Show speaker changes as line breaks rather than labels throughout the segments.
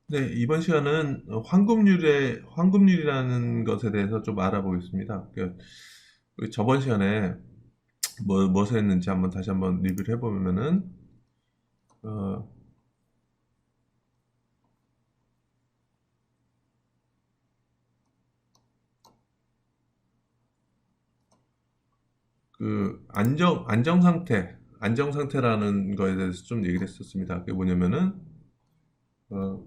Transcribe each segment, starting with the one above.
네, 이번 시간은 황금률이라는 것에 대해서 좀 알아보겠습니다. 우리 저번 시간에 무엇을 했는지 다시 한번 리뷰를 해보면은, 어, 안정 상태라는 거에 대해서 좀 얘기를 했었습니다. 그게 뭐냐면은, 어,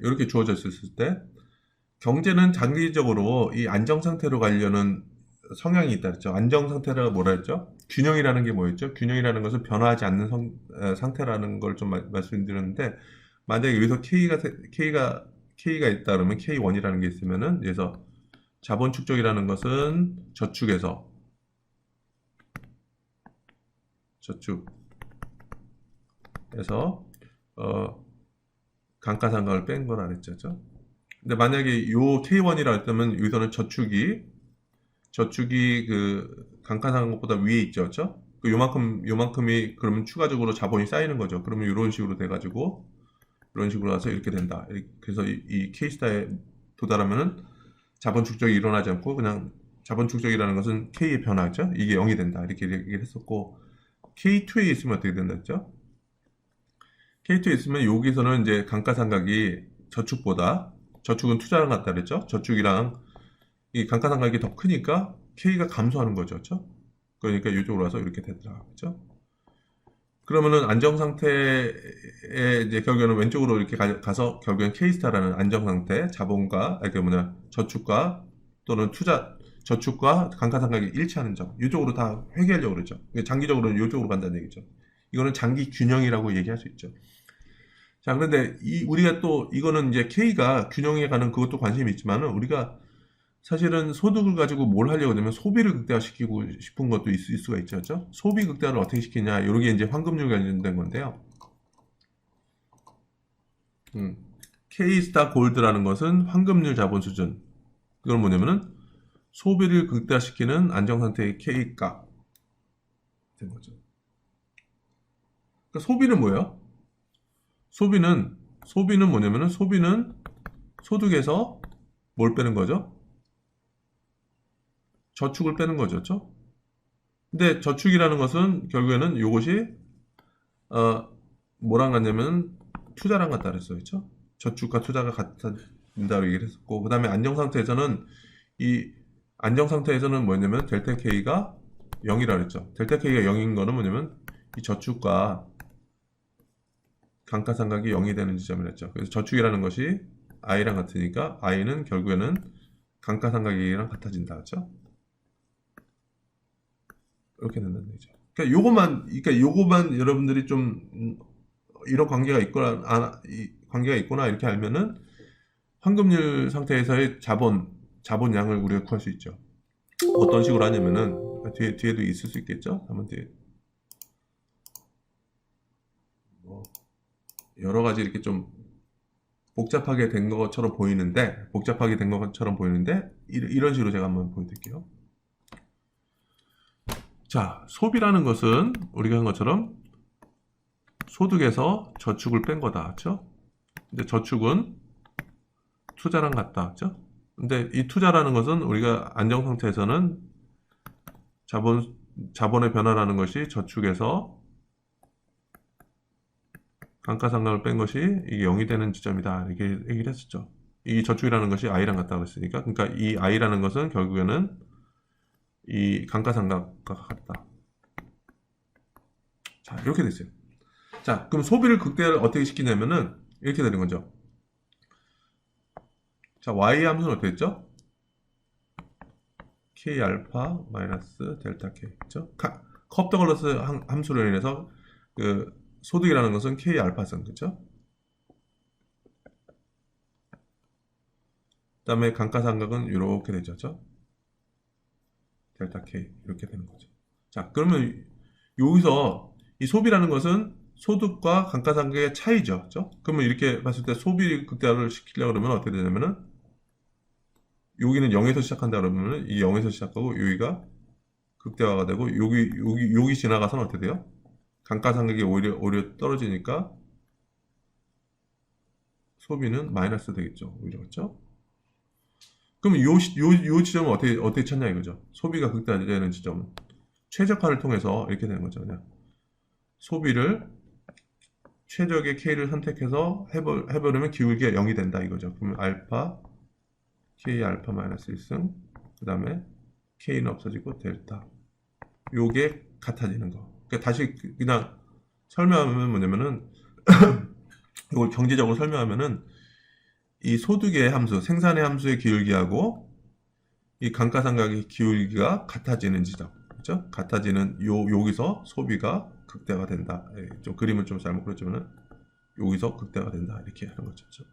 이렇게 주어져 있었을 때, 경제는 장기적으로 이 안정 상태로 가려는 성향이 있다 그랬죠. 안정 상태라고 뭐라 했죠? 균형이라는 게 뭐였죠? 균형이라는 것은 변화하지 않는 상태라는 걸 좀 말씀드렸는데, 만약에 여기서 K가 있다 그러면 K1이라는 게 있으면은, 그래서 자본 축적이라는 것은 저축에서, 어, 감가상각을 뺀 거라 그랬죠. 그죠? 근데 만약에 요 K1이라 했다면 여기서는 저축이 그 감가상각보다 위에 있죠, 그렇죠? 요만큼이 그러면 추가적으로 자본이 쌓이는 거죠. 그러면 이런 식으로 돼가지고 이런 식으로 해서 이렇게 된다. 그래서 이 K스타에 도달하면은 자본 축적이 일어나지 않고 그냥 자본 축적이라는 것은 K의 변화죠. 이게 0이 된다. 이렇게 얘기를 했었고 K2에 있으면 어떻게 된다 했죠? K2에 있으면 여기서는 이제 감가상각이 저축은 투자랑 같다 그랬죠? 저축이랑 이 감가상각이 더 크니까 K가 감소하는 거죠. 그렇죠? 그러니까 이쪽으로 와서 이렇게 되더라. 그렇죠? 그러면은 안정 상태에 이제 결국에는 왼쪽으로 이렇게 가서 결국엔 K스타라는 안정 상태, 저축과 또는 저축과 감가상각이 일치하는 점. 이쪽으로 다 회귀하려고 그러죠. 장기적으로는 이쪽으로 간다는 얘기죠. 이거는 장기 균형이라고 얘기할 수 있죠. 자, 그런데 우리가 또 이거는 이제 K가 균형에 가는 그것도 관심이 있지만은 우리가 사실은 소득을 가지고 뭘 하려고 하면 소비를 극대화시키고 싶은 것도 있을 수가 있죠. 그렇죠? 소비 극대화를 어떻게 시키냐. 이런 게 이제 황금률 관련된 건데요. 음. K스타 골드라는 것은 황금률 자본 수준. 이건 뭐냐면은 소비를 극대화시키는 안정상태의 K가 된 거죠. 그러니까 소비는 뭐예요? 소비는, 소비는 소득에서 뭘 빼는 거죠? 저축을 빼는 거죠. 그렇죠? 근데 저축이라는 것은 결국에는 이것이 어, 뭐랑 같냐면 투자랑 같다 그랬어요. 그렇죠? 저축과 투자가 같다고 얘기를 했었고 그다음에 이 안정 상태에서는 뭐냐면 델타 K가 0이라 그랬죠. 델타 K가 0인 거는 뭐냐면 이 저축과 감가상각이 0이 되는 지점이랬죠. 그래서 저축이라는 것이 I랑 같으니까 I는 결국에는 감가상각이랑 같아진다. 그렇죠? 이렇게 된다는 얘기죠. 그러니까 요거만 여러분들이 좀 이런 관계가 있구나 이렇게 알면은 황금률 상태에서의 자본량을 우리가 구할 수 있죠. 어떤 식으로 하냐면은 뒤에도 있을 수 있겠죠. 한번 뒤에 뭐 여러 가지 이렇게 좀 복잡하게 된 것처럼 보이는데 이런 식으로 제가 한번 보여드릴게요. 자, 소비라는 것은 우리가 한 것처럼 소득에서 저축을 뺀 거다, 그렇죠? 근데 저축은 투자랑 같다, 그렇죠? 근데 이 투자라는 것은 우리가 안정 상태에서는 자본 자본의 변화라는 것이 저축에서 감가상각을 뺀 것이 이게 0이 되는 지점이다 이렇게 얘기를 했었죠. 이 저축이라고 것이 I랑 같다고 했으니까 그러니까 이 I라는 것은 결국에는 이 감가상각과 같다. 자, 이렇게 됐어요. 자, 그럼 소비를 극대화를 어떻게 시키냐면은 이렇게 되는 거죠. 자, Y 함수는 어떻게 됐죠? K 알파 마이너스 델타 K. 그죠? 컵더글러스 함수로 인해서 그 소득이라는 것은 K 알파선. 그죠? 그다음에 감가상각은 이렇게 되죠. 그죠? 델타 K 이렇게 되는 거죠. 자, 그러면 여기서 이 소비라는 것은 소득과 감가상각의 차이죠. 그죠? 그러면 이렇게 봤을 때 소비 극대화를 시키려고 그러면 어떻게 되냐면은 여기는 0에서 시작한다 그러면은 이 0에서 시작하고 여기가 극대화가 되고 여기 지나가서는 어떻게 돼요? 감가상각이 오히려 떨어지니까 소비는 마이너스 되겠죠. 오히려 그렇죠? 그럼 요 지점은 어떻게 찾냐 이거죠. 소비가 극대화되는 지점은 최적화를 통해서 이렇게 되는 거죠. 그냥 소비를 최적의 K를 선택해서 해버리면 기울기가 0이 된다 이거죠. 그러면 알파 K 알파 마이너스 1승 그 다음에 K는 없어지고 델타 요게 같아지는 거. 그러니까 다시 그냥 설명하면 뭐냐면은 이걸 경제적으로 설명하면은 이 소득의 함수, 생산의 함수의 기울기하고 이 감가상각의 기울기가 같아지는 지점, 그렇죠? 같아지는 여기서 소비가 극대화가 된다. 좀 그림을 좀 잘못 그렸지만은 여기서 극대화가 된다 이렇게 하는 거죠. 그렇죠?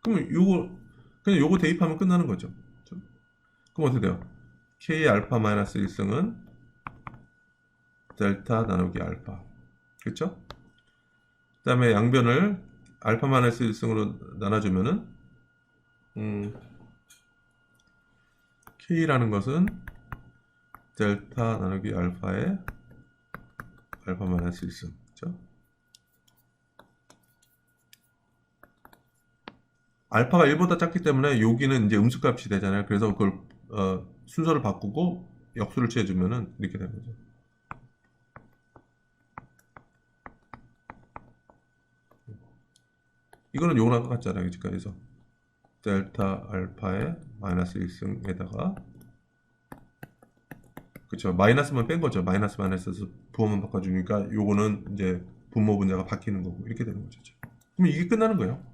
그러면 그냥 요거 대입하면 끝나는 거죠. 그렇죠? 그럼 어떻게 돼요? K 알파 마이너스 1승은 델타 나누기 알파, 그렇죠? 그다음에 양변을 알파 마이너스 1승으로 나눠주면은 K라는 것은 델타 나누기 알파의 알파 마이너스 1승, 그렇죠? 알파가 1보다 작기 때문에 여기는 이제 음수값이 되잖아요. 그래서 그걸 순서를 바꾸고 역수를 취해주면은 이렇게 되는 거죠. 이거는 요거랑 똑같잖아요. 여기까지서 델타 알파의 마이너스 1승에다가 그쵸, 마이너스만 뺀 거죠. 마이너스에서 부호만 바꿔주니까 요거는 이제 분모 분자가 바뀌는 거고 이렇게 되는 거죠. 그럼 이게 끝나는 거예요.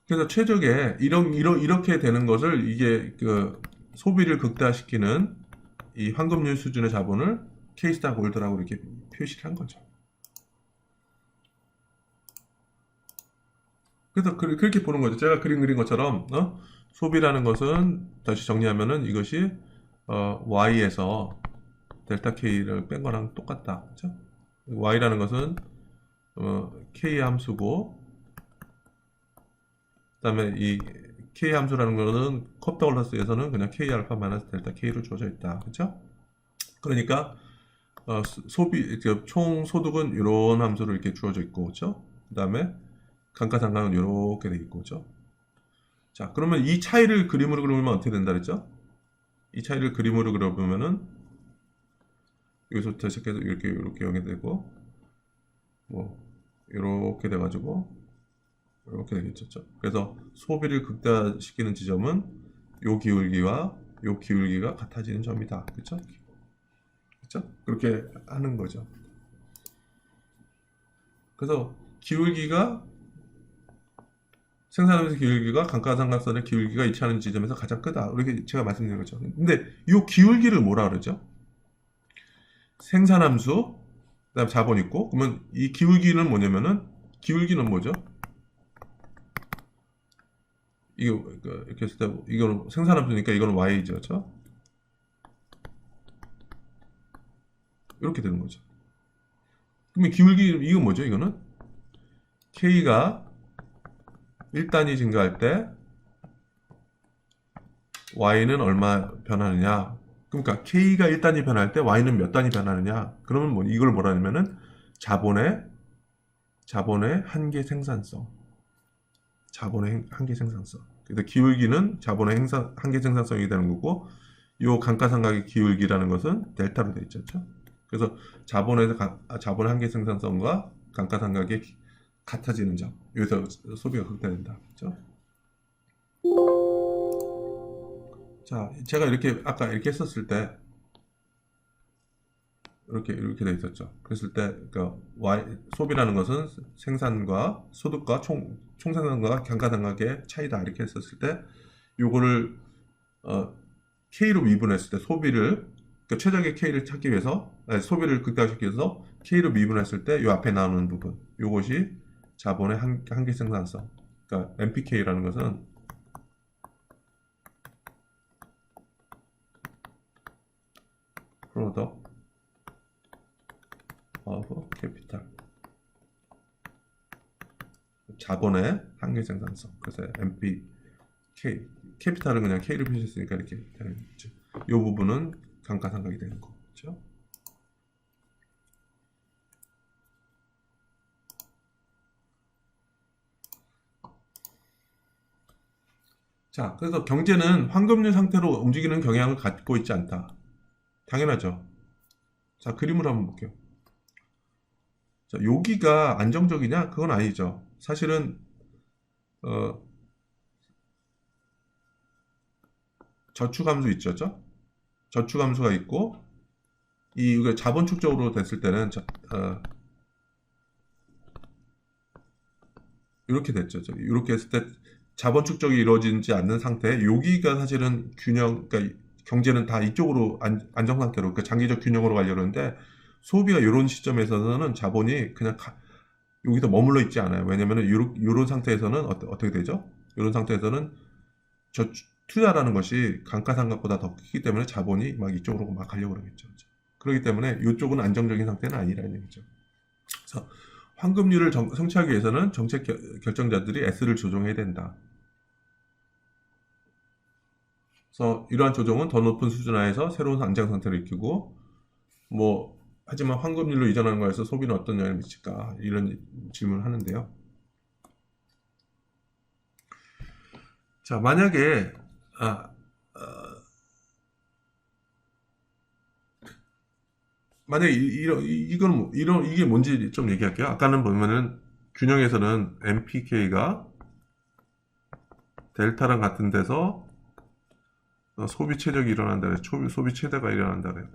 그래서 최적의 이렇게 되는 것을 이게 그 소비를 극대화시키는 이 황금률 수준의 자본을 K스타 골드라고 이렇게 표시를 한 거죠. 그래서 그렇게 보는 거죠. 제가 그린 것처럼 소비라는 것은 다시 정리하면은 이것이 Y에서 델타 K를 뺀 거랑 똑같다. 그렇죠? Y라는 것은 K 함수고 그다음에 이 K 함수라는 것은 컵더글라스에서는 그냥 K 알파 마이너스 델타 K로 주어져 있다. 그렇죠? 그러니까 소비 총 소득은 이런 함수로 이렇게 주어져 있고 그렇죠? 그다음에 감가상각은 이렇게 돼 있고 그렇죠? 자, 그러면 이 차이를 그림으로 그리면 어떻게 된다 그랬죠? 이 차이를 그림으로 그려보면은 여기서부터 시작해서 이렇게 연결되고 뭐 이렇게 돼가지고 이렇게 되겠죠. 그래서 소비를 극대화시키는 지점은 요 기울기와 요 기울기가 같아지는 점이다. 그렇죠? 그렇죠? 그렇게 하는 거죠. 그래서 기울기가 생산하면서 기울기가 감가상각선의 기울기가 일치하는 지점에서 가장 크다. 이렇게 제가 말씀드린 거죠. 근데 이 기울기를 뭐라 그러죠? 생산함수, 그다음 자본 있고, 그러면 이 기울기는 뭐냐면은 기울기는 뭐죠? 이거 이렇게 했을 때 이거는 생산함수니까 이거는 y죠, 그렇죠? 이렇게 되는 거죠. 그러면 기울기 이건 뭐죠? 이거는 k가 1단위 증가할 때 y는 얼마 변하느냐? 그러니까 k가 1단위 변할 때 y는 몇 단위 변하느냐? 그러면 뭐 이걸 뭐라 하냐면은 자본의 한계 생산성. 자본의 한계 생산성. 그래서 기울기는 자본의 한계 생산성이 되는 거고 요 감가상각의 기울기라는 것은 델타로 되어 있죠. 그렇죠? 그래서 자본의 한계 생산성과 감가상각의 같아지는 점. 여기서 소비가 극대화된다. 그렇죠? 자, 제가 아까 이렇게 했었을 때 이렇게 돼 있었죠. 그랬을 때 그러니까 소비라는 것은 생산과 소득과 총생산과 감가상각의 차이다 이렇게 했었을 때 요거를 K로 미분했을 때 소비를 그러니까 최적의 K를 찾기 위해서 소비를 극대화시키기 위해서 K로 미분했을 때 요 앞에 나오는 부분 요것이 자본의 한계 생산성 그러니까 MPK라는 것은 Product of Capital 자본의 한계 생산성 그래서 MPK 캐피탈은 그냥 K를 표시했으니까 이렇게 되는 거죠. 이 부분은 감가상각이 되는 거죠. 자, 그래서 경제는 황금률 상태로 움직이는 경향을 갖고 있지 않다. 당연하죠. 자, 그림으로 한번 볼게요. 자, 여기가 안정적이냐? 그건 아니죠. 사실은 어, 저축 함수 있죠. 저축 함수가 있고 이게 자본축적으로 됐을 때는 이렇게 됐죠. 이렇게 했을 때 자본 축적이 이루어지지 않는 상태, 여기가 사실은 그러니까 경제는 다 이쪽으로 안정 상태로, 그러니까 장기적 균형으로 가려고 하는데, 소비가 이런 시점에서는 자본이 그냥 여기서 머물러 있지 않아요. 왜냐면은 이런 상태에서는 어떻게 되죠? 이런 상태에서는 투자라는 것이 감가상각보다 더 크기 때문에 자본이 막 이쪽으로 막 가려고 그러겠죠. 그렇기 때문에 이쪽은 안정적인 상태는 아니라는 얘기죠. 그래서 황금률을 성취하기 위해서는 정책 결정자들이 S를 조정해야 된다. 그래서 이러한 조정은 더 높은 수준 하에서 새로운 안정 상태를 익히고, 하지만 황금률로 이전하는 거에서 소비는 어떤 영향을 미칠까? 이런 질문을 하는데요. 자, 만약에 이게 뭔지 좀 얘기할게요. 아까는 보면은 균형에서는 MPK가 델타랑 같은 데서 소비 최적이 일어난다 그래요. 소비 최대가 일어난다 그래요.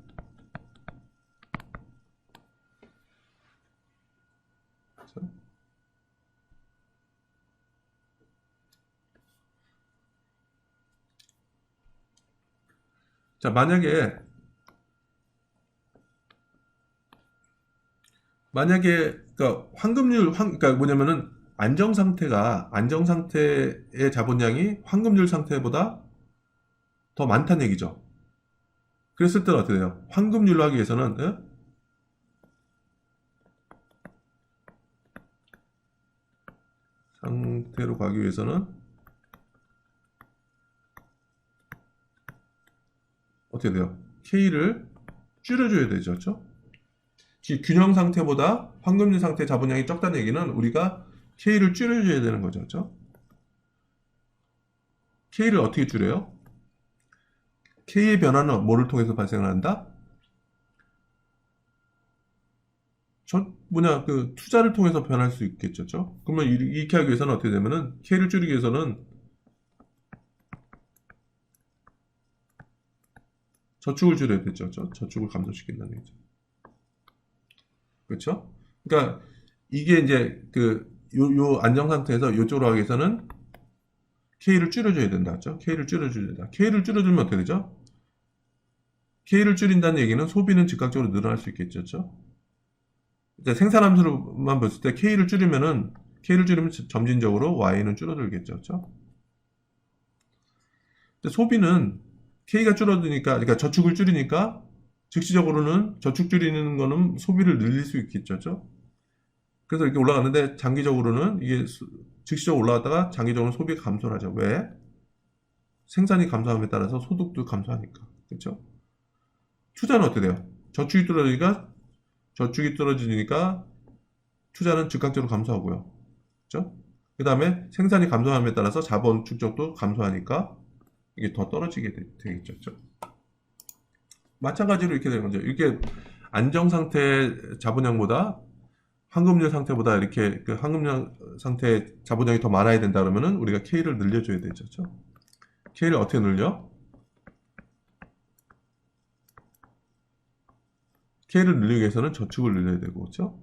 자, 만약에 그러니까 그러니까 뭐냐면은 안정 상태의 자본량이 황금률 상태보다 더 많다는 얘기죠. 그랬을 때는 어떻게 돼요? 황금률로 하기 위해서는 상태로 가기 위해서는 어떻게 돼요? K를 줄여줘야 되죠. 그렇죠? 균형 상태보다 황금률 상태 자본량이 적다는 얘기는 우리가 K를 줄여줘야 되는 거죠. 그렇죠? K를 어떻게 줄여요? K의 변화는 뭐를 통해서 발생한다? 투자를 통해서 변할 수 있겠죠. 그러면 이렇게 하기 위해서는 어떻게 되면은 K를 줄이기 위해서는 저축을 줄여야 되죠. 저축을 감소시킨다는 얘기죠. 그렇죠? 그러니까 이게 이제 요 안정 상태에서 이쪽으로 가기 위해서는 K를 줄여줘야 된다. 그렇죠? K를 줄여줘야 된다. K를 줄여주면 어떻게 되죠? K를 줄인다는 얘기는 소비는 즉각적으로 늘어날 수 있겠죠. 그렇죠? 생산 함수로만 봤을 때 K를 줄이면 점진적으로 Y는 줄어들겠죠. 그렇죠? 소비는 K가 줄어드니까, 그러니까 저축을 줄이니까 즉시적으로는 저축 줄이는 거는 소비를 늘릴 수 있겠죠. 그렇죠? 그래서 이렇게 올라가는데 장기적으로는 이게 즉시적으로 올라갔다가 장기적으로 소비가 감소를 하죠. 왜? 생산이 감소함에 따라서 소득도 감소하니까. 그렇죠? 투자는 어떻게 돼요? 저축이 떨어지니까 투자는 즉각적으로 감소하고요. 그렇죠? 그 다음에 생산이 감소함에 따라서 자본 축적도 감소하니까 이게 더 떨어지게 되겠죠. 그렇죠? 마찬가지로 이렇게 되는 거죠. 이렇게 안정 상태 자본량보다 황금률 상태보다 이렇게 황금률 상태 자본량이 더 많아야 된다 그러면은 우리가 K를 늘려줘야 되죠. 그렇죠? K를 어떻게 늘려? K를 늘리기 위해서는 저축을 늘려야 되고, 그렇죠?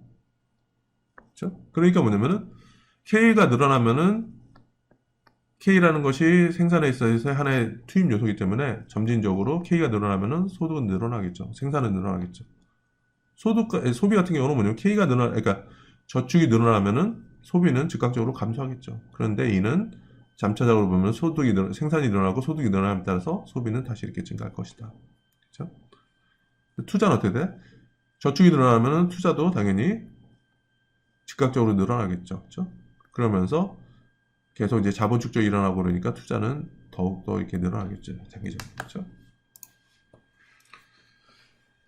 그렇죠? 그러니까 뭐냐면은 K가 늘어나면은 K라는 것이 생산에 있어서 하나의 투입 요소이기 때문에 점진적으로 K가 늘어나면은 소득은 늘어나겠죠. 생산은 늘어나겠죠. 소비 같은 경우는 뭐냐면 그러니까 저축이 늘어나면은 소비는 즉각적으로 감소하겠죠. 그런데 이는 점차적으로 보면 생산이 늘어나고 소득이 늘어남에 따라서 소비는 다시 이렇게 증가할 것이다. 그렇죠? 투자는 어떻게 돼? 저축이 늘어나면은 투자도 당연히 즉각적으로 늘어나겠죠. 그렇죠? 그러면서 계속 이제 자본 축적이 일어나고 그러니까 투자는 더욱더 이렇게 늘어나겠죠. 장기적으로. 그렇죠?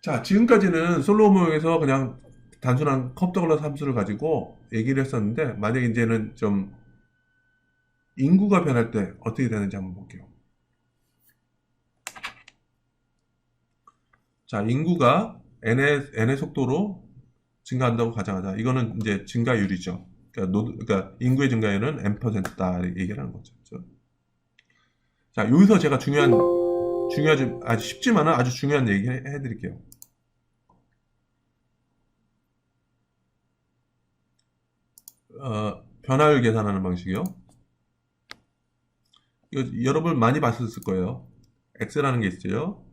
자, 지금까지는 솔로 모형에서 그냥 단순한 컵더글라스 함수를 가지고 얘기를 했었는데, 만약에 이제는 좀 인구가 변할 때 어떻게 되는지 한번 볼게요. 자, 인구가 n의 속도로 증가한다고 가정하자. 이거는 이제 증가율이죠. 그러니까 인구의 증가율은 n%다 얘기하는 거죠. 그렇죠? 자, 여기서 제가 중요하지, 아주 쉽지만은 아주 중요한 얘기 해드릴게요. 변화율 계산하는 방식이요. 이거 여러분 많이 봤을 거예요. x라는 게 있어요.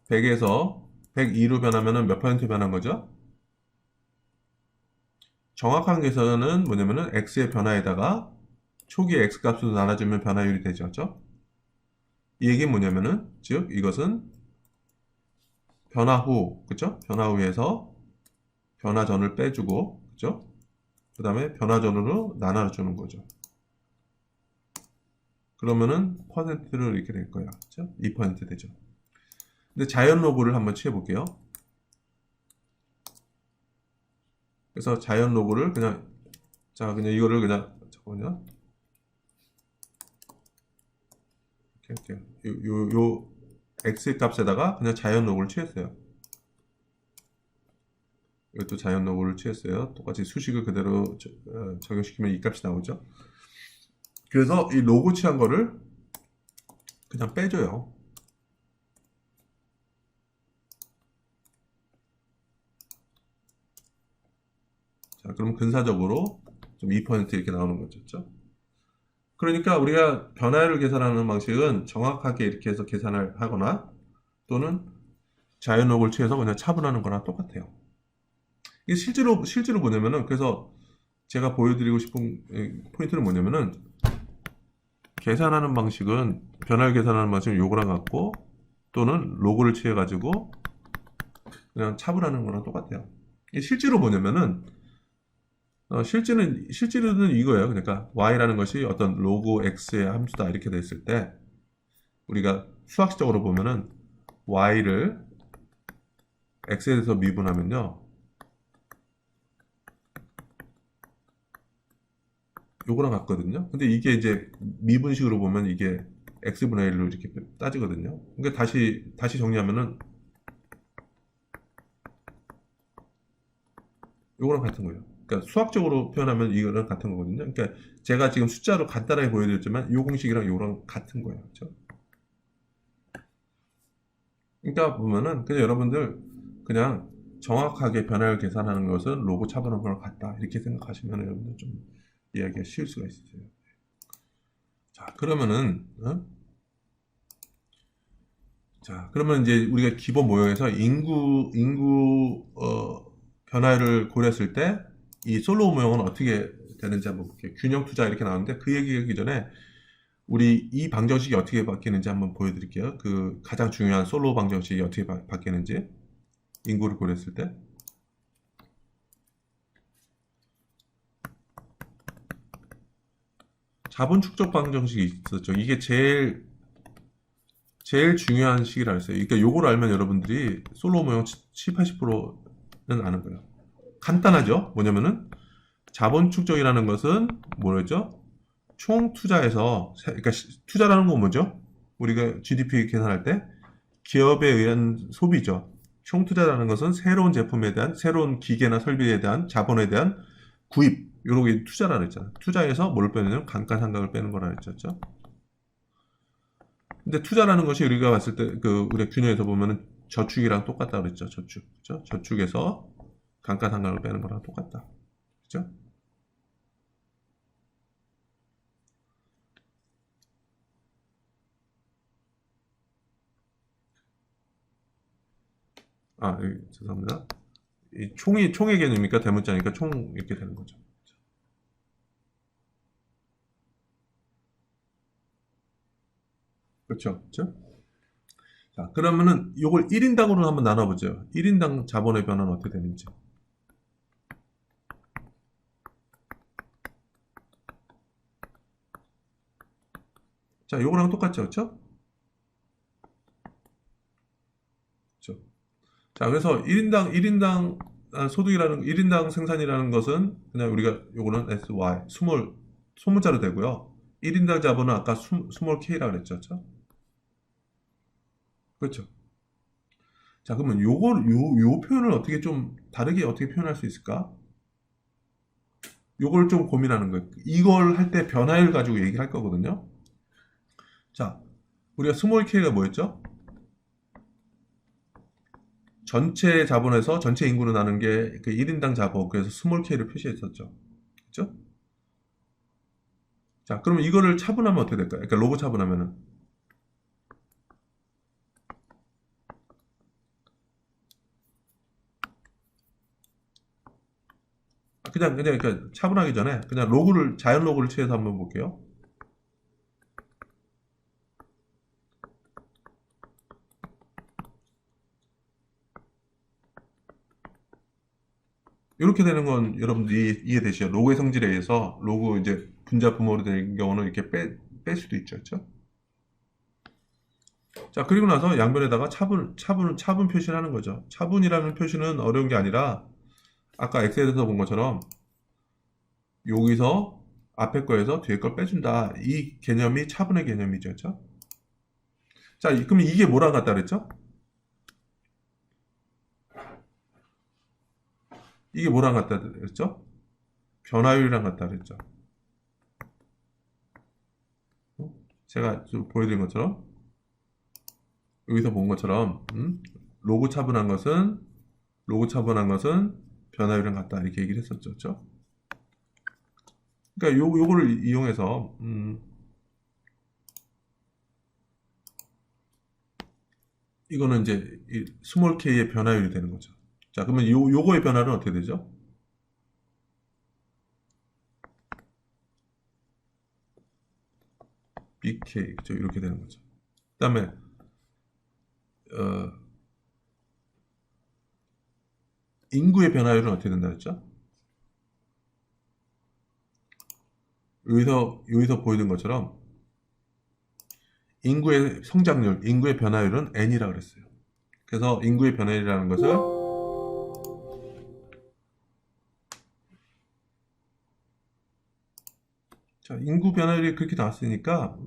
100에서 102로 변하면은 몇 퍼센트 변한 거죠? 정확한 계산은 뭐냐면은 x의 변화에다가 초기 x 값으로 나눠주면 변화율이 되죠. 그렇죠? 이 얘기는 뭐냐면은 즉 이것은 변화 후, 그죠? 변화 후에서 변화 전을 빼주고, 그죠? 그 다음에 변화 전으로 나눠주는 거죠. 그러면은 퍼센트를 이렇게 될 거야. 그죠? 2% 되죠. 근데 자연 로그를 한번 취해볼게요. 그래서 자연 로그를 그냥, 자, 그냥 이거를 그냥, 잠깐만요. 이렇게, 요 x 값에다가 그냥 자연 로그를 취했어요. 이것도 자연 로그를 취했어요. 똑같이 수식을 그대로 적용시키면 이 값이 나오죠. 그래서 이 로그 취한 거를 그냥 빼줘요. 자, 그럼 근사적으로 좀 2% 이렇게 나오는 거죠. 그렇죠? 그러니까 우리가 변화율을 계산하는 방식은 정확하게 이렇게 해서 계산을 하거나 또는 자연록을 취해서 그냥 차분하는 거랑 똑같아요. 이게 실제로 뭐냐면은 그래서 제가 보여드리고 싶은 포인트는 뭐냐면은 계산하는 방식은 변화율 계산하는 방식은 요거랑 같고 또는 로그를 취해 가지고 그냥 차분하는 거랑 똑같아요. 이게 실제로 뭐냐면은 실제로는 이거예요. 그러니까 y라는 것이 어떤 로그 x의 함수다 이렇게 됐을 때 우리가 수학적으로 보면은 y를 x에 대해서 미분하면요. 요거랑 같거든요. 근데 이게 이제 미분식으로 보면 이게 x분의 1로 이렇게 따지거든요. 그러니까 다시 정리하면은 요거랑 같은 거예요. 그러니까 수학적으로 표현하면 이거랑 같은 거거든요. 그러니까 제가 지금 숫자로 간단하게 보여드렸지만 요 공식이랑 요거랑 같은 거예요. 그렇죠? 그러니까 보면은 그냥 여러분들 그냥 정확하게 변화를 계산하는 것은 로고 차분한 거랑 같다 이렇게 생각하시면 여러분들 좀 이해하기가 쉬울 수가 있어요. 자, 그러면은 자, 그러면 이제 우리가 기본 모형에서 인구 변화를 고렸을 때 이 솔로우 모형은 어떻게 되는지 한번 볼게요. 균형 투자 이렇게 나오는데 그 얘기하기 전에 우리 이 방정식이 어떻게 바뀌는지 한번 보여드릴게요. 그 가장 중요한 솔로우 방정식이 어떻게 바뀌는지 인구를 고렸을 때 자본 축적 방정식이 있었죠. 이게 제일 중요한 식이라 했어요. 그러니까 요걸 알면 여러분들이 솔로우 모형 7, 80%는 아는 거예요. 간단하죠? 뭐냐면은 자본 축적이라는 것은 뭐였죠? 총 투자에서 그러니까 투자라는 건 뭐죠? 우리가 GDP 계산할 때 기업에 의한 소비죠. 총 투자라는 것은 새로운 제품에 대한 새로운 기계나 설비에 대한 자본에 대한 구입 요렇게 투자라 그랬잖아요. 투자에서 뭘 빼냐면 감가상각을 빼는 거라 그랬죠. 근데 투자라는 것이 우리가 봤을 때 그 우리 균형에서 보면은 저축이랑 똑같다 그랬죠. 저축. 그죠? 저축에서 감가상각을 빼는 거랑 똑같다. 그죠? 죄송합니다. 이 총의 개념이니까 대문자니까 총 이렇게 되는 거죠. 그렇죠. 그렇죠? 자, 그러면은 이걸 1인당으로 한번 나눠보죠. 1인당 자본의 변화는 어떻게 되는지. 자, 요거랑 똑같죠. 그렇죠? 그렇죠. 자, 그래서 1인당 소득이라는 1인당 생산이라는 것은 그냥 우리가 요거는 SY 소문자로 되고요. 1인당 자본은 아까 스몰 K라 그랬죠. 그렇죠? 자, 그러면 요 표현을 어떻게 좀 다르게 어떻게 표현할 수 있을까? 요걸 좀 고민하는 거예요. 이걸 할 때 변화율 가지고 얘기를 할 거거든요. 자, 우리가 스몰 K가 뭐였죠? 전체 자본에서 전체 인구로 나눈 게 그 1인당 자본, 그래서 스몰 K를 표시했었죠. 그렇죠? 자, 그러면 이거를 차분하면 어떻게 될까요? 그러니까 로고 차분하면은 그냥 그러니까 차분하기 전에 그냥 로고를 자연 로고를 취해서 한번 볼게요. 이렇게 되는 건 여러분들이 이해되시죠? 로고의 성질에 의해서 로고 이제 분자 분모로 된 경우는 이렇게 뺄 수도 있죠. 그렇죠? 자, 그리고 나서 양변에다가 차분 표시를 하는 거죠. 차분이라는 표시는 어려운 게 아니라 아까 엑셀에서 본 것처럼 여기서 앞에 거에서 뒤에 걸 빼준다. 이 개념이 차분의 개념이죠. 그렇죠? 자, 그럼 이게 뭐랑 같다 그랬죠? 이게 뭐랑 같다 그랬죠? 변화율이랑 같다 그랬죠. 제가 좀 보여드린 것처럼 여기서 본 것처럼 로고 차분한 것은 변화율이랑 같다 이렇게 얘기를 했었죠. 그렇죠? 그러니까 요거를 이용해서 이거는 이제 이 스몰 k의 변화율이 되는 거죠. 자, 그러면 요거의 변화는 어떻게 되죠? bk 그죠? 이렇게 되는 거죠. 그다음에 인구의 변화율은 어떻게 된다 했죠? 여기서 보여준 것처럼 인구의 성장률, 인구의 변화율은 n이라 그랬어요. 그래서 인구의 변화율이라는 것을 자, 인구 변화율이 그렇게 나왔으니까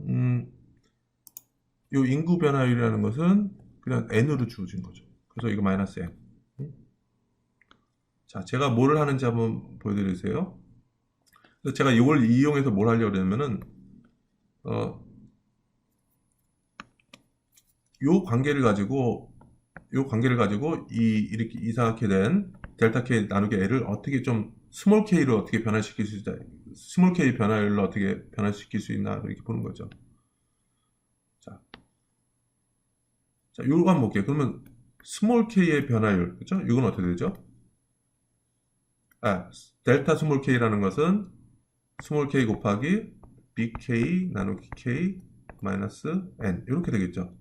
이 인구 변화율이라는 것은 그냥 n으로 주어진 거죠. 그래서 이거 마이너스 n. 자, 제가 뭐를 하는지 한번 보여드리세요. 그래서 제가 이걸 이용해서 뭘 하려고 그러면은 요 관계를 가지고 이렇게 이상하게 된 델타 k 나누기 l을 어떻게 좀 스몰 k로 어떻게 변화시킬 수 있다. 스몰 k 변화율로 어떻게 변화시킬 수 있나 이렇게 보는 거죠. 자, 요거 한번 볼게요. 그러면 스몰 k의 변화율, 그렇죠? 이건 어떻게 되죠? 델타 스몰 k라는 것은 스몰 k 곱하기 bk 나누기 k 마이너스 n 이렇게 되겠죠.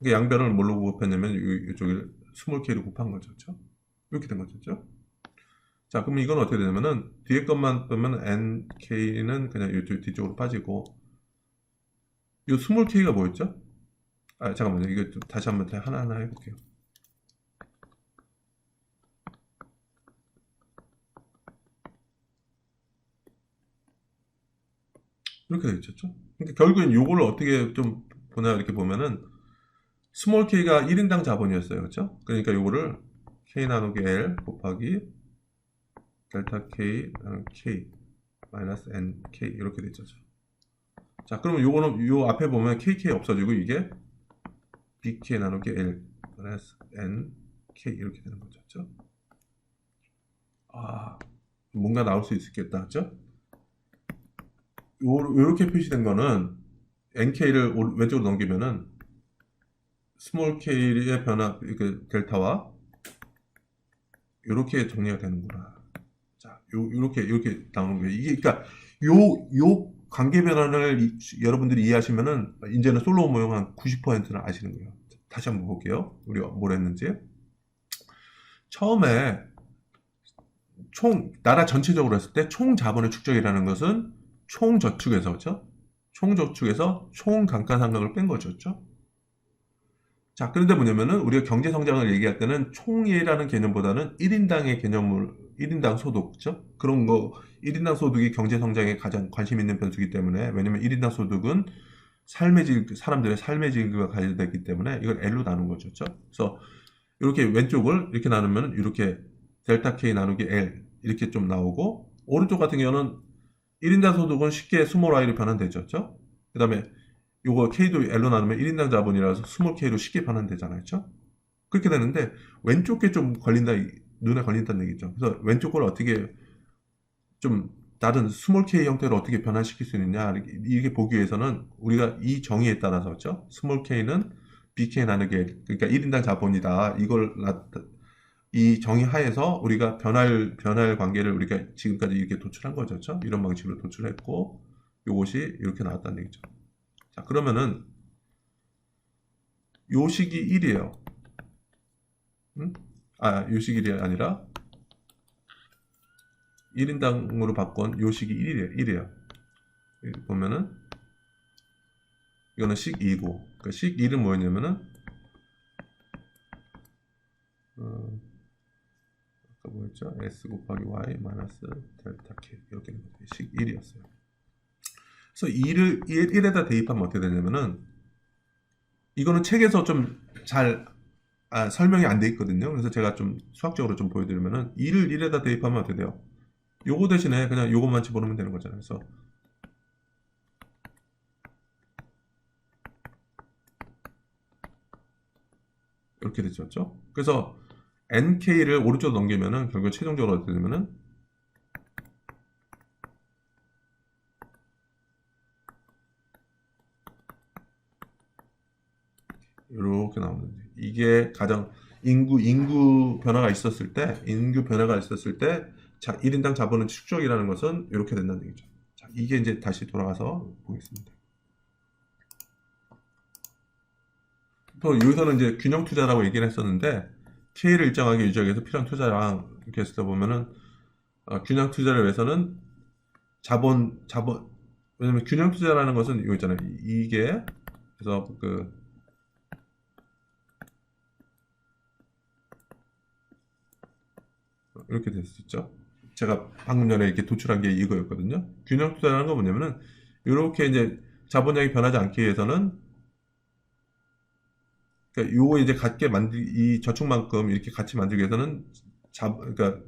이게 양변을 뭘로 곱했냐면 이쪽에 스몰 k로 곱한 거죠. 그렇죠? 이렇게 된 거죠. 그렇죠? 자, 그럼 이건 어떻게 되냐면은 뒤에 것만 빼면 nk는 그냥 이쪽 뒤쪽으로 빠지고 이 스몰 k가 뭐였죠? 잠깐만요. 이거 좀 다시 한번 하나하나 해볼게요. 이렇게 되겠죠? 그러니까 결국엔 요거를 어떻게 좀 보나 이렇게 보면은 스몰 k가 1인당 자본이었어요. 그렇죠? 그러니까 요거를 k 나누기 l 곱하기 델타 k 나누기 k 마이너스 nk 이렇게 되죠. 자, 그러면 요거는 요 앞에 보면 kk 없어지고 이게 bk 나누기 l 마이너스 nk 이렇게 되는 거죠. 그렇죠? 뭔가 나올 수 있겠다. 그렇죠? 요렇게 표시된 거는 nk를 왼쪽으로 넘기면은 스몰 k의 변화 그 델타와 이렇게 정리가 되는구나. 자, 이렇게 나오는 거예요. 이게 그러니까 요 관계 변환을 여러분들이 이해하시면은 이제는 솔로몬 모형 한 90%는 아시는 거예요. 다시 한번 볼게요. 우리가 뭘 했는지. 처음에 나라 전체적으로 했을 때 총 자본의 축적이라는 것은 총 저축에서 그렇죠? 총 저축에서 총 감가상각을 뺀 거죠. 그렇죠? 자, 그런데 뭐냐면은 우리가 경제 성장을 얘기할 때는 총이라는 개념보다는 1인당의 개념을 1인당 소득, 그죠? 그런 거, 1인당 소득이 경제 성장에 가장 관심 있는 변수이기 때문에, 왜냐면 1인당 소득은 사람들의 삶의 질과 관련되기 때문에 이걸 L로 나눈 거죠. 그죠? 그래서 이렇게 왼쪽을 이렇게 나누면 이렇게 델타 K 나누기 L 이렇게 좀 나오고, 오른쪽 같은 경우는 1인당 소득은 쉽게 스몰 y로 변환되죠. 그죠? 그 다음에 요거 K도 L로 나누면 1인당 자본이라서 스몰 K로 쉽게 변환되잖아요. 그죠? 그렇게 되는데 왼쪽 게 좀 걸린다, 눈에 걸린다는 얘기죠. 그래서 왼쪽 걸 어떻게 좀 다른 스몰 K 형태로 어떻게 변환시킬 수 있느냐, 이게 보기 위해서는 우리가 이 정의에 따라서, 그죠? 스몰 K는 BK 나누기 L, 그러니까 1인당 자본이다. 이 정의 하에서 우리가 변할 관계를 우리가 지금까지 이렇게 도출한 거죠. 그죠? 이런 방식으로 도출했고, 요것이 이렇게 나왔다는 얘기죠. 자, 그러면은 요 식이 1이에요. 응? 요 식이 1이 아니라 1인당으로 바꾼 요 식이 1이에요. 여기 보면은 이거는 식 2고, 그러니까 식 1은 뭐였냐면은 아까 뭐였죠? S 곱하기 Y 마이너스 델타 K 이렇게 식 1이었어요. 그래서 1에다 대입하면 어떻게 되냐면은, 이거는 책에서 좀 잘 설명이 안 돼 있거든요. 그래서 제가 좀 수학적으로 좀 보여드리면은 2를 1에다 대입하면 어떻게 돼요? 요거 대신에 그냥 요것만 집어넣으면 되는 거잖아요. 그래서 이렇게 되죠. 그래서 NK를 오른쪽으로 넘기면은 결국 최종적으로 어떻게 되냐면은 이렇게 나오는데, 이게 가장 인구 변화가 있었을 때, 1인당 자본의 축적이라는 것은 이렇게 된다는 얘기죠. 자, 이게 이제 다시 돌아가서 보겠습니다. 또 여기서는 이제 균형 투자라고 얘기를 했었는데, K를 일정하게 유지하기 위해서 필요한 투자랑 이렇게 했을 때 보면은, 균형 투자를 위해서는 왜냐면 균형 투자라는 것은 이거 있잖아요. 이게, 그래서 이렇게 될 수 있죠. 제가 방금 전에 이렇게 도출한 게 이거였거든요. 균형 투자라는 건 뭐냐면은, 이렇게 이제 자본량이 변하지 않기 위해서는, 그러니까 요거 이제 이 저축만큼 이렇게 같이 만들기 위해서는 그러니까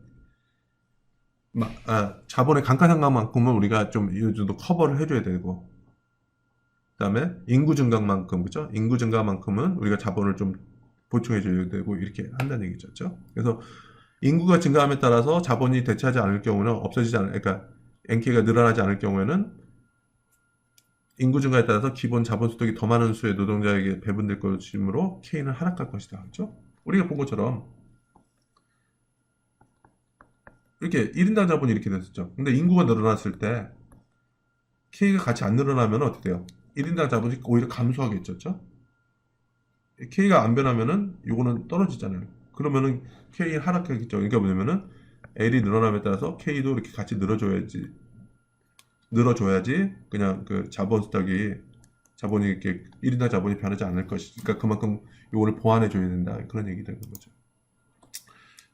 자본의 감가상각만큼은 우리가 좀 이 정도 커버를 해줘야 되고, 그다음에 인구 증가만큼, 그죠? 인구 증가만큼은 우리가 자본을 좀 보충해줘야 되고, 이렇게 한다는 얘기죠. 그죠? 그래서 인구가 증가함에 따라서 자본이 대체하지 않을 경우는 그러니까 NK가 늘어나지 않을 경우에는 인구 증가에 따라서 기본 자본 소득이 더 많은 수의 노동자에게 배분될 것이므로 K는 하락할 것이다. 그죠? 우리가 본 것처럼 이렇게 1인당 자본이 이렇게 됐었죠. 근데 인구가 늘어났을 때 K가 같이 안 늘어나면 어떻게 돼요? 1인당 자본이 오히려 감소하겠죠. 그죠? K가 안 변하면은 요거는 떨어지잖아요. 그러면은 K 하락하겠죠. 그러니까 뭐냐면은 L이 늘어남에 따라서 K도 이렇게 같이 늘어줘야지 그냥 그 자본이 이렇게 1인당 자본이 변하지 않을 것이니까, 그러니까 그만큼 요거를 보완해 줘야 된다. 그런 얘기 되는 거죠.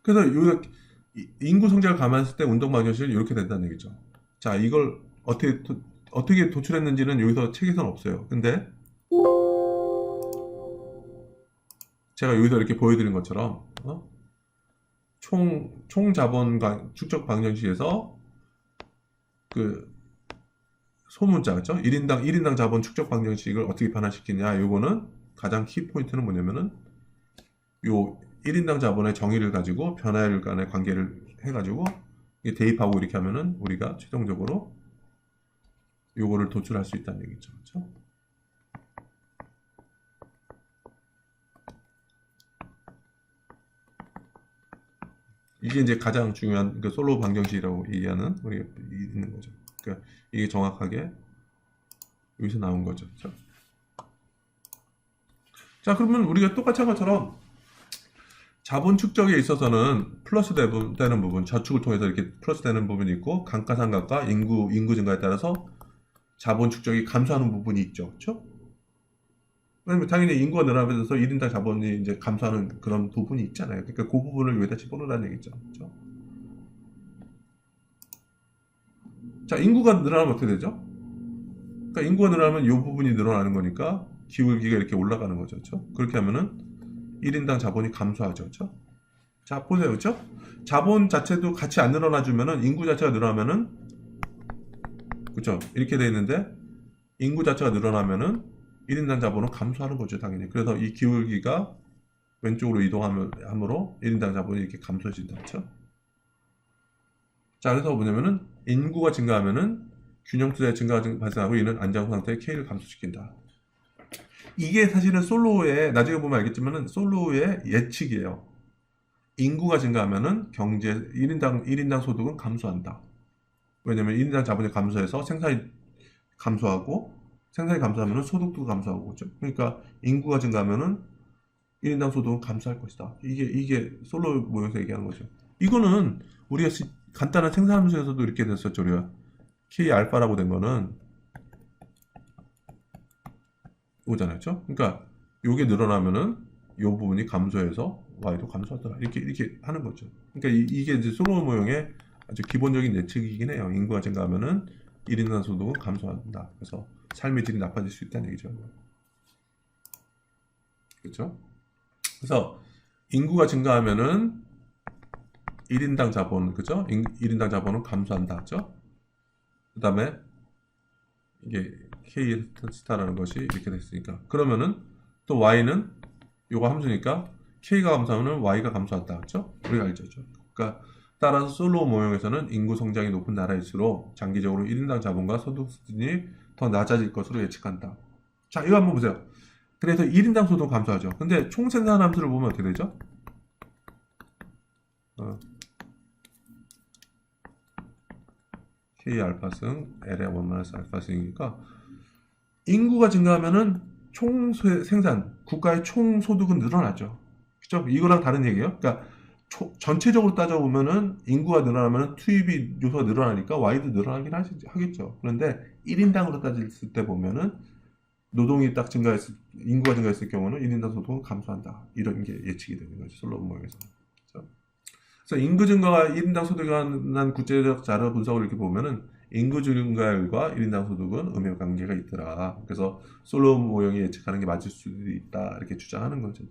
그래서 인구 성장을 감안했을 때 운동 방정식이 이렇게 된다는 얘기죠. 자, 이걸 어떻게 도출했는지는 여기서 책에서는 없어요. 근데 제가 여기서 이렇게 보여드린 것처럼 총 자본 축적 방정식에서 그 소문자, 그죠? 1인당 자본 축적 방정식을 어떻게 변화시키냐, 요거는 가장 키 포인트는 뭐냐면은 요 1인당 자본의 정의를 가지고 변화율 간의 관계를 해가지고 대입하고 이렇게 하면은 우리가 최종적으로 요거를 도출할 수 있다는 얘기죠. 그렇죠? 이게 이제 가장 중요한 그 솔로 방정식이라고 얘기하는 우리가 있는 거죠. 그러니까 이게 정확하게 여기서 나온 거죠. 그렇죠? 자, 그러면 우리가 똑같이 한 것처럼 자본 축적에 있어서는 플러스 되는 부분, 저축을 통해서 이렇게 플러스 되는 부분이 있고, 감가상각과 인구 증가에 따라서 자본 축적이 감소하는 부분이 있죠. 그렇죠? 왜냐면 당연히 인구가 늘어나면서 1인당 자본이 이제 감소하는 그런 부분이 있잖아요. 그러니까 그 부분을 여기다 집어넣으라는 얘기죠. 그렇죠? 자, 인구가 늘어나면 어떻게 되죠? 그러니까 인구가 늘어나면 이 부분이 늘어나는 거니까 기울기가 이렇게 올라가는 거죠. 그렇죠? 그렇게 하면은 1인당 자본이 감소하죠. 그렇죠? 자, 보세요. 그렇죠? 자본 자체도 같이 안 늘어나 주면은 인구 자체가 늘어나면은 그렇죠? 이렇게 돼 있는데 인구 자체가 늘어나면은 1인당 자본은 감소하는 거죠, 당연히. 그래서 이 기울기가 왼쪽으로 이동함으로 1인당 자본이 이렇게 감소해진다. 그렇죠? 자, 그래서 뭐냐면은 인구가 증가하면은 균형 투자의 증가가 발생하고 이는 안정 상태의 K를 감소시킨다. 이게 사실은 솔로우의 나중에 보면 알겠지만은 솔로우의 예측이에요. 인구가 증가하면은 경제 1인당 소득은 감소한다. 왜냐면 1인당 자본이 감소해서 생산이 감소하고 생산이 감소하면은 소득도 감소하고 그렇죠? 그러니까 인구가 증가하면은 1인당 소득은 감소할 것이다. 이게 솔로 모형에서 얘기하는 거죠. 이거는 우리가 간단한 생산함수에서도 이렇게 됐었죠. 우리가 K 알파라고 된 거는 이거잖아요. 그렇죠? 그러니까 요게 늘어나면은 요 부분이 감소해서 Y도 감소하더라. 이렇게 하는 거죠. 그러니까 이게 이제 솔로 모형의 아주 기본적인 예측이긴 해요. 인구가 증가하면은 1인당 소득은 감소한다. 그래서 삶의 질이 나빠질 수 있다는 얘기죠. 그렇죠? 그래서 인구가 증가하면은 1인당 자본, 그죠? 1인당 자본은 감소한다. 그죠? 그 다음에 이게 K 스타라는 것이 이렇게 됐으니까. 그러면은 또 Y는 요거 함수니까 K가 감소하면 Y가 감소한다. 그죠? 우리가 알죠. 그러니까 따라서 솔로 모형에서는 인구 성장이 높은 나라일수록 장기적으로 1인당 자본과 소득 수준이 더 낮아질 것으로 예측한다. 자, 이거 한번 보세요. 그래서 1인당 소득은 감소하죠. 근데 총 생산 함수를 보면 어떻게 되죠? K 알파승 L의 1 알파승이니까 인구가 증가하면은 총 생산, 국가의 총 소득은 늘어나죠. 그죠? 이거랑 다른 얘기예요. 그러니까 전체적으로 따져보면은 인구가 늘어나면 투입이 요소가 늘어나니까 Y도 늘어나긴 하겠죠. 그런데 1인당으로 따졌을 때 보면은 노동이 딱 인구가 증가했을 경우는 1인당 소득은 감소한다. 이런 게 예측이 되는 거죠. 솔로 모형에서. 그래서 인구 증가가 1인당 소득에 관한 구체적 자료 분석을 이렇게 보면은 인구 증가율과 1인당 소득은 음역관계가 있더라. 그래서 솔로 모형이 예측하는 게 맞을 수도 있다. 이렇게 주장하는 거죠.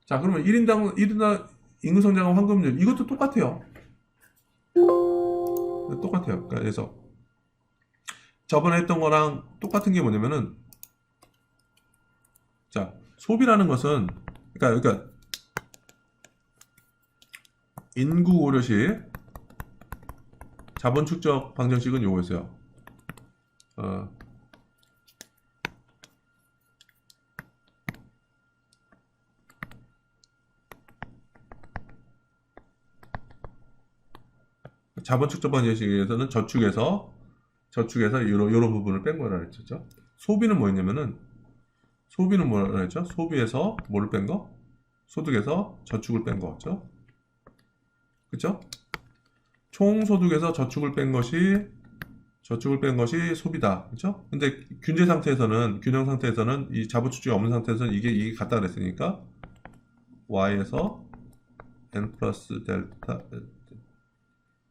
자, 그러면 1인당 인구 성장과 황금률 이것도 똑같아요. 똑같아요. 그래서 저번에 했던 거랑 똑같은 게 뭐냐면은 자, 소비라는 것은 그러니까 인구 고려 시 자본 축적 방정식은 요거였어요. 자본 축적 방정식에서는 저축에서 요런 부분을 뺀 거라 그랬죠. 소비는 뭐였냐면은 소비는 뭐라 했죠? 소비에서 뭐를 뺀 거? 소득에서 저축을 뺀 거죠. 그쵸? 총소득에서 저축을 뺀 것이 소비다. 그쵸? 근데 균형 상태에서는 이 자본 축적이 없는 상태에서는 이게 같다 그랬으니까 Y에서 N 플러스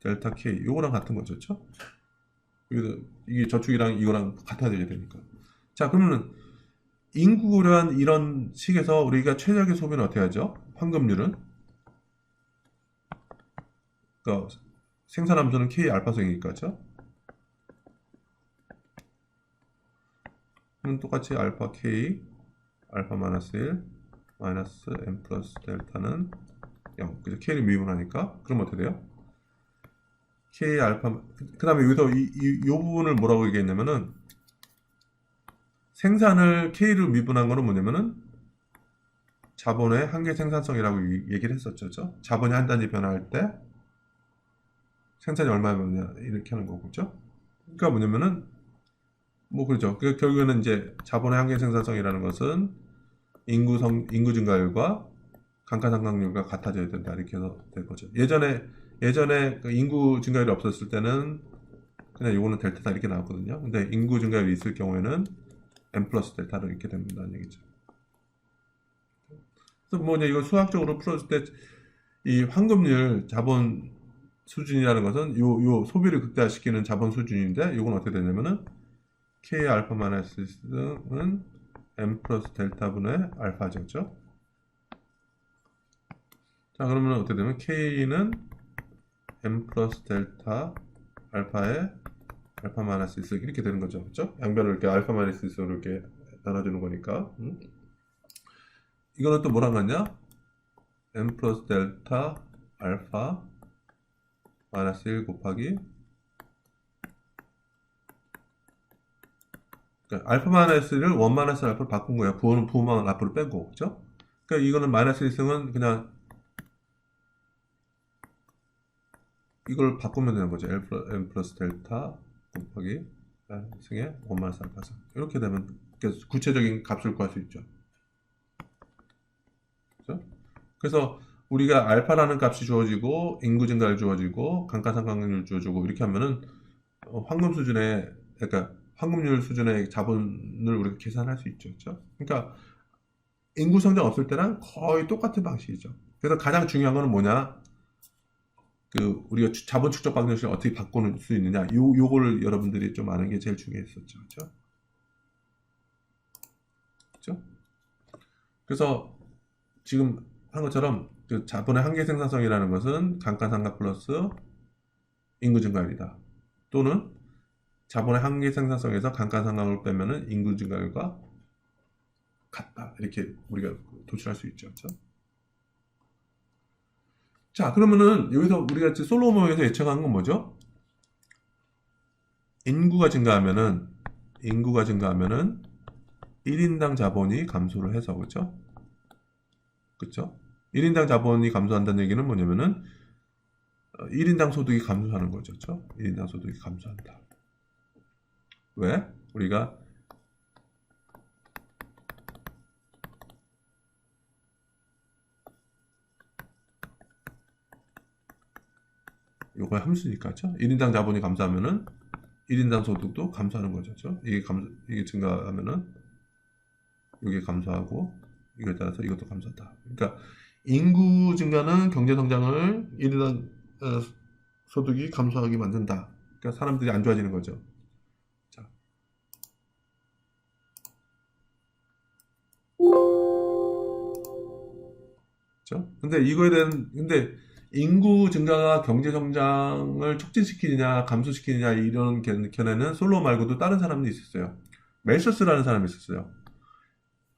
델타 K 요거랑 같은 거죠. 그쵸? 이게 저축이랑 이거랑 같아져야 되니까. 자, 그러면 인구 고려한 이런 식에서 우리가 최적의 소비는 어떻게 하죠? 황금률은 그러니까 생산 함수는 K 알파성이니까죠. 그럼 똑같이 알파 K 알파 마이너스 1 마이너스 M 플러스 델타는 0. 그래서 K를 미분하니까 그럼 어떻게 돼요? K 알파 그 다음에 여기서 이 부분을 뭐라고 얘기했냐면은 생산을 K로 미분한 거는 뭐냐면은 자본의 한계 생산성이라고 얘기를 했었죠. 그렇죠? 자본이 한 단위 변화할 때 생산이 얼마냐 이렇게 하는 거고 그렇죠? 그러니까 뭐냐면은 뭐 그렇죠. 그 결국에는 이제 자본의 한계 생산성이라는 것은 인구 증가율과 감가상각률과 같아져야 된다 이렇게 해서 될 거죠. 예전에 그 인구 증가율이 없었을 때는 그냥 요거는 델타다 이렇게 나왔거든요. 근데 인구 증가율이 있을 경우에는 M 플러스 델타로 이렇게 된다는 얘기죠. 그래서 뭐 이제 이거 수학적으로 풀었을 때 이 황금률 자본 수준이라는 것은 요 소비를 극대화시키는 자본 수준인데 요건 어떻게 되냐면은 K 알파 마이너스 은 M 플러스 델타 분의 알파죠. 그죠? 자, 그러면 어떻게 되면 K는 M 플러스 델타 알파의 알파 마이너스 1 이렇게 되는 거죠. 그죠? 양변을 이렇게 알파 마이너스 1로 이렇게 나눠주는 거니까. 이거는 또 뭐랑 같냐? M 플러스 델타 알파 마이너스 1 곱하기 그러니까 알파 마이너스 1을 원 마이너스 알파로 바꾼 거야. 부호만 앞으로 빼고. 그죠? 그러니까 이거는 마이너스 1승은 그냥 이걸 바꾸면 되는 거죠. M 플러스 델타 곱하기 승의 원 마이너스 알파 이렇게 되면 구체적인 값을 구할 수 있죠. 그죠? 그래서 우리가 알파라는 값이 주어지고 인구 증가를 주어지고 감가상각률 주어지고 이렇게 하면은 황금 수준의 그러니까 황금률 수준의 자본을 우리가 계산할 수 있죠. 그렇죠? 그러니까 인구 성장 없을 때랑 거의 똑같은 방식이죠. 그래서 가장 중요한 거는 뭐냐? 그 우리가 자본 축적 방정식을 어떻게 바꾸는 수 있느냐? 요거를 여러분들이 좀 아는 게 제일 중요했었죠. 그렇죠? 그렇죠? 그래서 지금 한 것처럼 그 자본의 한계 생산성이라는 것은 감가상각 플러스 인구 증가율이다. 또는 자본의 한계 생산성에서 감가상각을 빼면은 인구 증가율과 같다. 이렇게 우리가 도출할 수 있죠. 그렇죠? 자, 그러면은 여기서 우리가 솔로몬에서 예측한 건 뭐죠? 인구가 증가하면은 1인당 자본이 감소를 해서 그렇죠? 그렇죠? 1인당 자본이 감소한다는 얘기는 뭐냐면은 1인당 소득이 감소하는 거죠. 그렇죠? 1인당 소득이 감소한다. 왜? 우리가 요거 함수니까, 그렇죠? 1인당 자본이 감소하면은 1인당 소득도 감소하는 거죠. 그렇죠? 이게 증가하면은 이게 감소하고 이거에 따라서 이것도 감소한다. 그러니까 인구 증가는 경제 성장을 1인당 소득이 감소하게 만든다. 그러니까 사람들이 안 좋아지는 거죠. 자. 그렇죠? 근데 인구 증가가 경제 성장을 촉진시키느냐 감소시키느냐 이런 견해는 솔로 말고도 다른 사람도 있었어요. 멜서스라는 사람이 있었어요.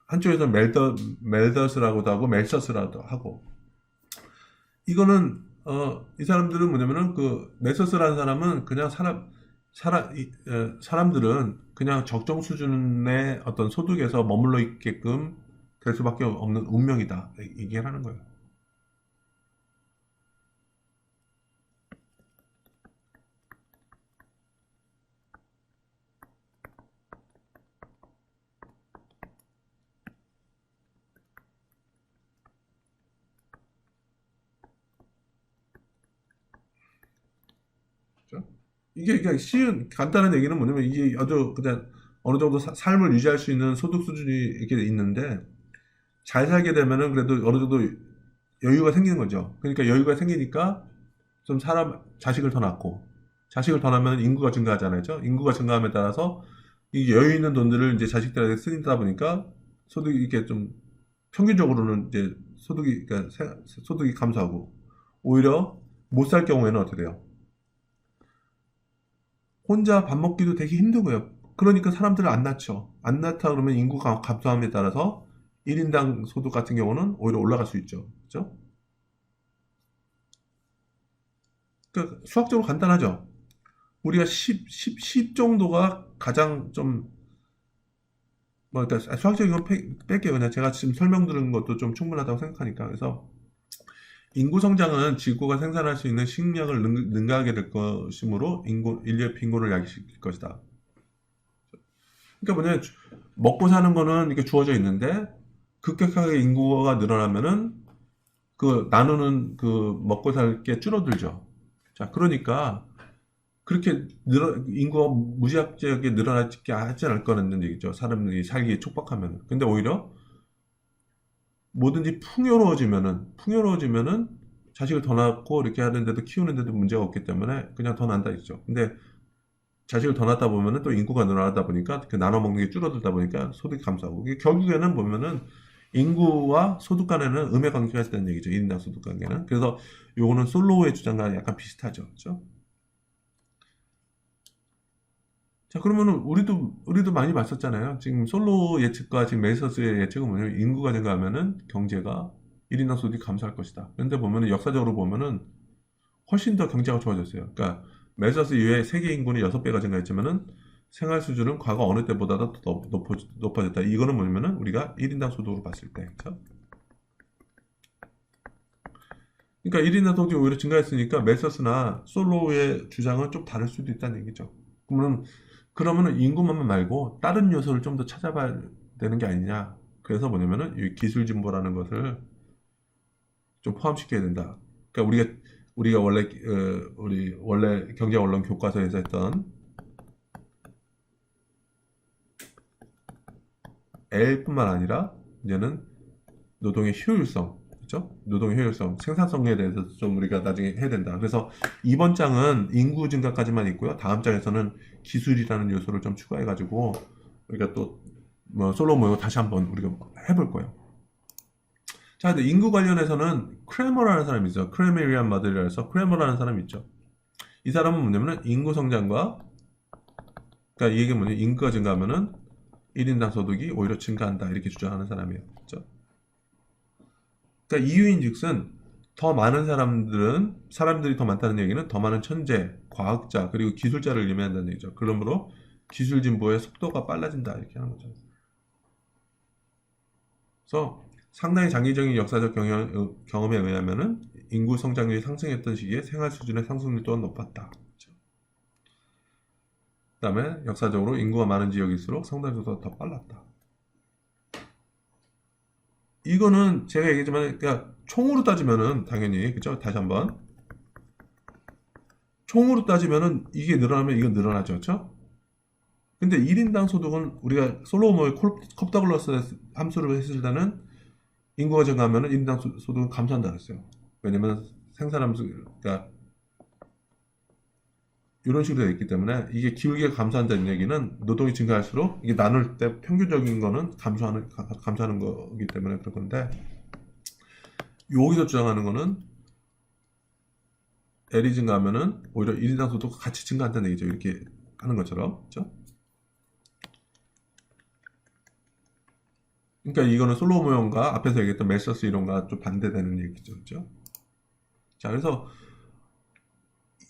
한쪽에서 멜더스라고도 하고 멜서스라고도 하고 이거는 이 사람들은 뭐냐면은 그 멜서스라는 사람은 그냥 사람들은 그냥 적정 수준의 어떤 소득에서 머물러 있게끔 될 수밖에 없는 운명이다 얘기를 하는 거예요. 이게 그냥 쉬운 간단한 얘기는 뭐냐면 이게 아주 그냥 어느 정도 삶을 유지할 수 있는 소득 수준이 이렇게 있는데 잘 살게 되면은 그래도 어느 정도 여유가 생기는 거죠. 그러니까 여유가 생기니까 좀 자식을 더 낳고 자식을 더 낳으면 인구가 증가하잖아요. 인구가 증가함에 따라서 이 여유 있는 돈들을 이제 자식들에게 쓰다 보니까 소득이 이렇게 좀 평균적으로는 이제 그러니까 소득이 감소하고 오히려 못 살 경우에는 어떻게 돼요? 혼자 밥 먹기도 되게 힘든 거예요. 그러니까 사람들을 안 낳죠. 안 낳다 그러면 인구가 감소함에 따라서 1인당 소득 같은 경우는 오히려 올라갈 수 있죠. 그죠? 그러니까 수학적으로 간단하죠. 우리가 10 정도가 가장 좀, 그러니까 수학적인 건 뺄게요. 그냥 제가 지금 설명 들은 것도 좀 충분하다고 생각하니까. 그래서 인구 성장은 지구가 생산할 수 있는 식량을 능가하게 될 것이므로 인류의 빈곤을 야기시킬 것이다. 그러니까 뭐냐면 먹고 사는 거는 이렇게 주어져 있는데 급격하게 인구가 늘어나면은 그 나누는 그 먹고 살 게 줄어들죠. 자, 그러니까 그렇게 인구가 무지막지하게 늘어나지 하지 않을 거라는 얘기죠. 사람들이 살기 촉박하면. 근데 오히려 뭐든지 풍요로워지면은 자식을 더 낳고 이렇게 하는데도 키우는데도 문제가 없기 때문에 그냥 더 난다 있죠. 근데 자식을 더 낳다 보면은 또 인구가 늘어나다 보니까 그 나눠 먹는 게 줄어들다 보니까 소득이 감소하고 이게 결국에는 보면은 인구와 소득 간에는 음의 관계가 있다는 얘기죠. 1인당 소득 관계는. 그래서 요거는 솔로우의 주장과 약간 비슷하죠. 그렇죠? 자, 그러면은 우리도 많이 봤었잖아요. 지금 솔로 예측과 지금 메이서스의 예측은 뭐냐면 인구가 증가하면은 경제가 1인당 소득이 감소할 것이다. 그런데 보면은 역사적으로 보면은 훨씬 더 경제가 좋아졌어요. 그러니까 메서스 이후에 세계 인구는 6배가 증가했지만은 생활 수준은 과거 어느 때보다도 더 높아졌다. 이거는 뭐냐면은 우리가 1인당 소득으로 봤을 때. 그렇죠? 그러니까 1인당 소득이 오히려 증가했으니까 메서스나 솔로의 주장은 좀 다를 수도 있다는 얘기죠. 그러면은 인구만 말고 다른 요소를 좀 더 찾아봐야 되는 게 아니냐. 그래서 뭐냐면은 이 기술 진보라는 것을 좀 포함시켜야 된다. 그러니까 우리가 원래 우리 원래 경제 원론 교과서에서 했던 L뿐만 아니라 이제는 노동의 효율성, 그렇죠? 노동의 효율성, 생산성에 대해서 좀 우리가 나중에 해야 된다. 그래서 이번 장은 인구 증가까지만 있고요. 다음 장에서는 기술이라는 요소를 좀 추가해가지고 우리가 또 뭐 솔로 모임 다시 한번 우리가 해볼 거예요. 자, 근데 인구 관련해서는 크레머라는 사람이 있어요. 크레메리안 마들이라 해서 크레머라는 사람이 있죠. 이 사람은 뭐냐면 인구 성장과 그러니까 이 얘기는 뭐냐면 인구가 증가하면은 1인당 소득이 오히려 증가한다 이렇게 주장하는 사람이에요. 그렇죠? 그러니까 이유인즉슨 더 많은 사람들이 더 많다는 얘기는 더 많은 천재, 과학자 그리고 기술자를 의미한다는 얘기죠. 그러므로 기술 진보의 속도가 빨라진다 이렇게 하는 거죠. 그래서 상당히 장기적인 역사적 경험에 의하면은 인구 성장률이 상승했던 시기에 생활 수준의 상승률 또한 높았다. 그렇죠? 그다음에 역사적으로 인구가 많은 지역일수록 성장 속도가 더 빨랐다. 이거는 제가 얘기했지만 그러니까 총으로 따지면은 당연히 그죠? 다시 한번 총으로 따지면은 이게 늘어나면 이건 늘어나죠, 그렇죠? 근데 1인당 소득은 우리가 솔로몬의 컵더글러스 함수를 했을 때는 인구가 증가하면은 1인당 소득은 감소한다 그랬어요. 왜냐면 생산함수 그러니까 이런 식으로 되어 있기 때문에 이게 기울기가 감소한다는 얘기는 노동이 증가할수록 이게 나눌 때 평균적인 거는 감소하는 거기 때문에 그런 건데 여기서 주장하는 거는 L이 증가하면은 오히려 1인당 소득과 같이 증가한다는 얘기죠. 이렇게 하는 것처럼. 그렇죠? 그러니까 이거는 솔로 모형과 앞에서 얘기했던 메서스 이론과 좀 반대되는 얘기죠. 그렇죠? 자, 그래서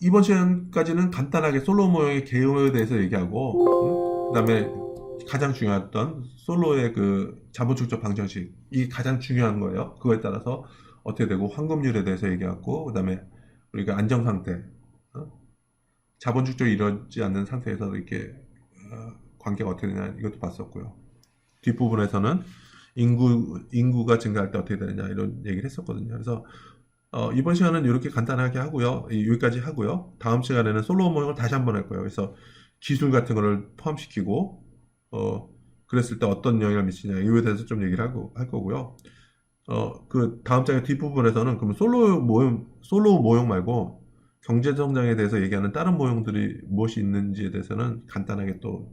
이번 시간까지는 간단하게 솔로 모형의 개요에 대해서 얘기하고, 그다음에 가장 중요했던 솔로의 그 자본 축적 방정식, 이 가장 중요한 거예요. 그거에 따라서 어떻게 되고 황금률에 대해서 얘기하고, 그다음에 우리가 안정 상태, 자본 축적이 이루어지지 않는 상태에서 이렇게 관계가 어떻게 되냐 이것도 봤었고요. 뒷부분에서는 인구가 증가할 때 어떻게 되느냐 이런 얘기를 했었거든요. 그래서 이번 시간은 이렇게 간단하게 하고요. 여기까지 하고요. 다음 시간에는 솔로 모형을 다시 한번 할 거예요. 그래서 기술 같은 거를 포함시키고 그랬을 때 어떤 영향을 미치냐 이거에 대해서 좀 얘기를 할 거고요. 그 다음 장의 뒷부분에서는 그럼 솔로 모형 말고 경제 성장에 대해서 얘기하는 다른 모형들이 무엇이 있는지에 대해서는 간단하게 또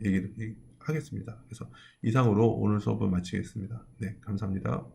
얘기를 하겠습니다. 그래서 이상으로 오늘 수업을 마치겠습니다. 네, 감사합니다.